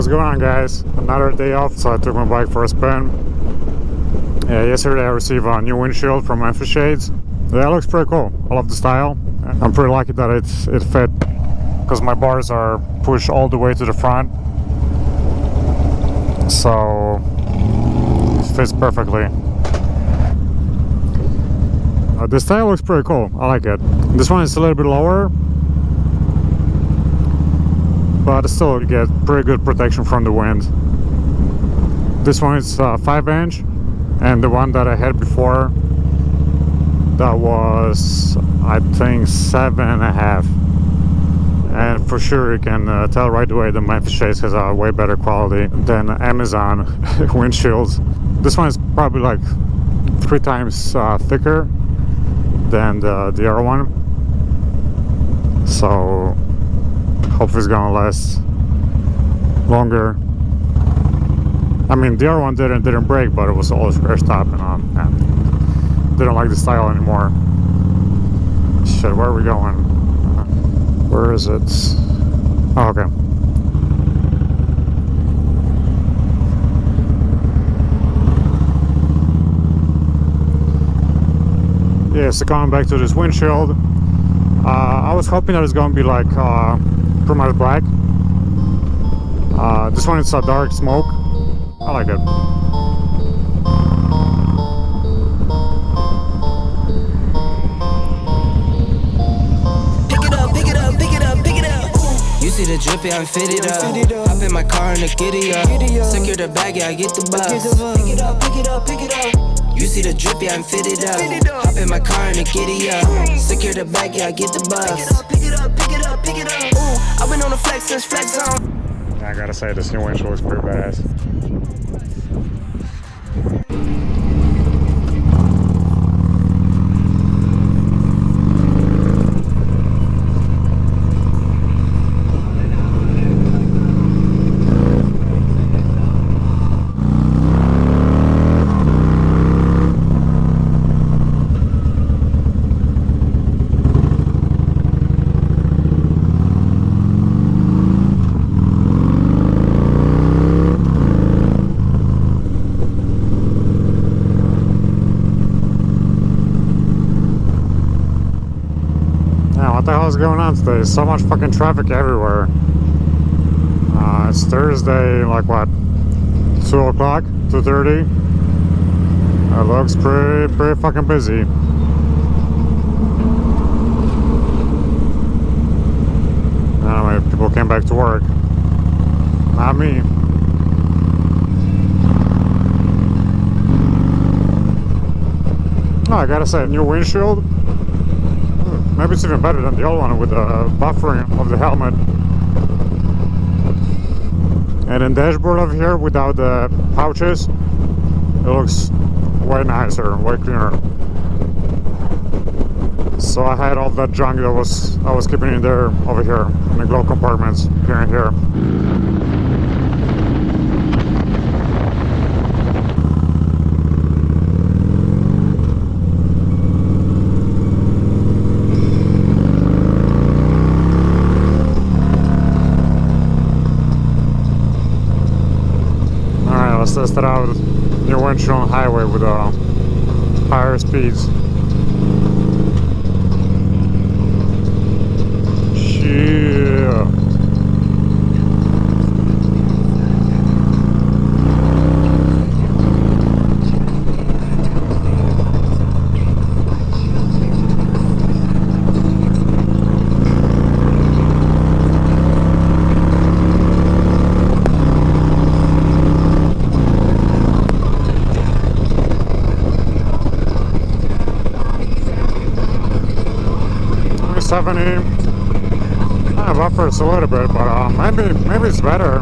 What's going on, guys? Another day off, so I took my bike for a spin. Yesterday I received a new windshield from Memphis Shades. Yeah, it looks pretty cool. I love the style. I'm pretty lucky that it fit, because my bars are pushed all the way to the front, so it fits perfectly. The style looks pretty cool. I like it. This one is a little bit lower, but still you get pretty good protection from the wind. This one is 5-inch, and the one that I had before, that was, I think, 7.5. And for sure you can tell right away the Memphis Shades has a way better quality than Amazon windshields. This one is probably like 3 times thicker than the other one, so hopefully it's gonna last longer. I mean, the other one didn't break, but it was all square stop, and didn't like the style anymore. Shit, where are we going? Where is it? Oh, okay. Yeah, so coming back to this windshield, I was hoping that it's gonna be like pretty much black. This one is a dark smoke. I like it. Pick it up, pick it up, pick it up, pick it up. You see the drippy, I'm fitted up. Hop in my car and the giddy up. Secure the bag, yeah, I get the bus. Pick it up, pick it up, pick it up. You see the drippy, I'm fitted up. Hop in my car and the giddy up. Secure the bag, yeah, I get the bus. Pick it up, pick it up, pick it up, pick it up. I've been on the flex since flex on. I gotta say, this new windshield looks pretty badass. What the hell is going on today? There's so much fucking traffic everywhere. It's Thursday, like what, 2 o'clock, 2:30. It looks pretty fucking busy. I don't know, maybe people came back to work. Not me. Oh, I gotta say, new windshield. Maybe it's even better than the old one with the buffering of the helmet. And then dashboard over here without the pouches, it looks way nicer, way cleaner. So I had all that junk that I was keeping in there over here in the glove compartments here and here. Let's test it out. New windshield on the highway with higher speeds. Yeah. Buffers a little bit, but maybe it's better.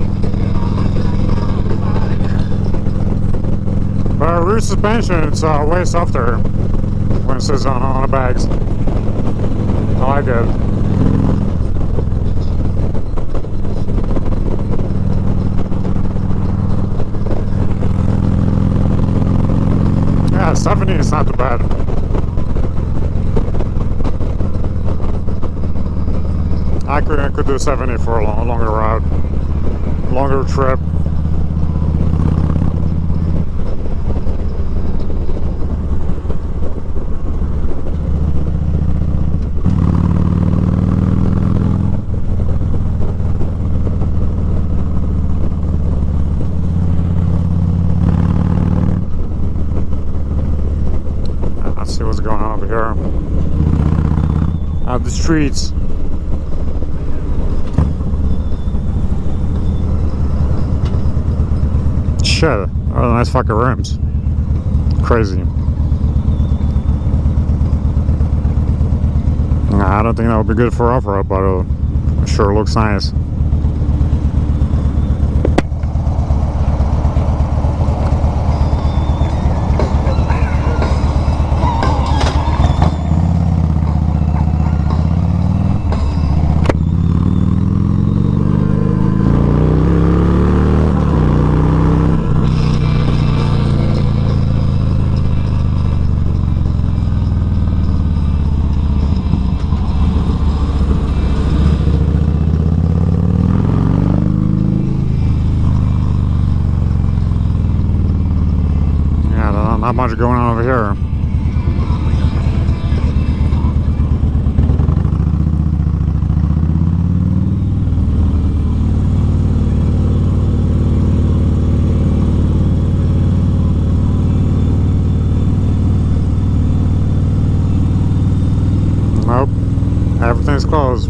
But rear suspension, it's way softer when it sits on the bags. I like it. Yeah, 70 is not too bad. I could do 70 for a longer route. longer trip. Let's see what's going on over here. The streets. Shit. Oh, nice fucking rims. Crazy. Nah, I don't think that would be good for off-road, but it sure looks nice. Not much going on over here. Nope. Everything's closed.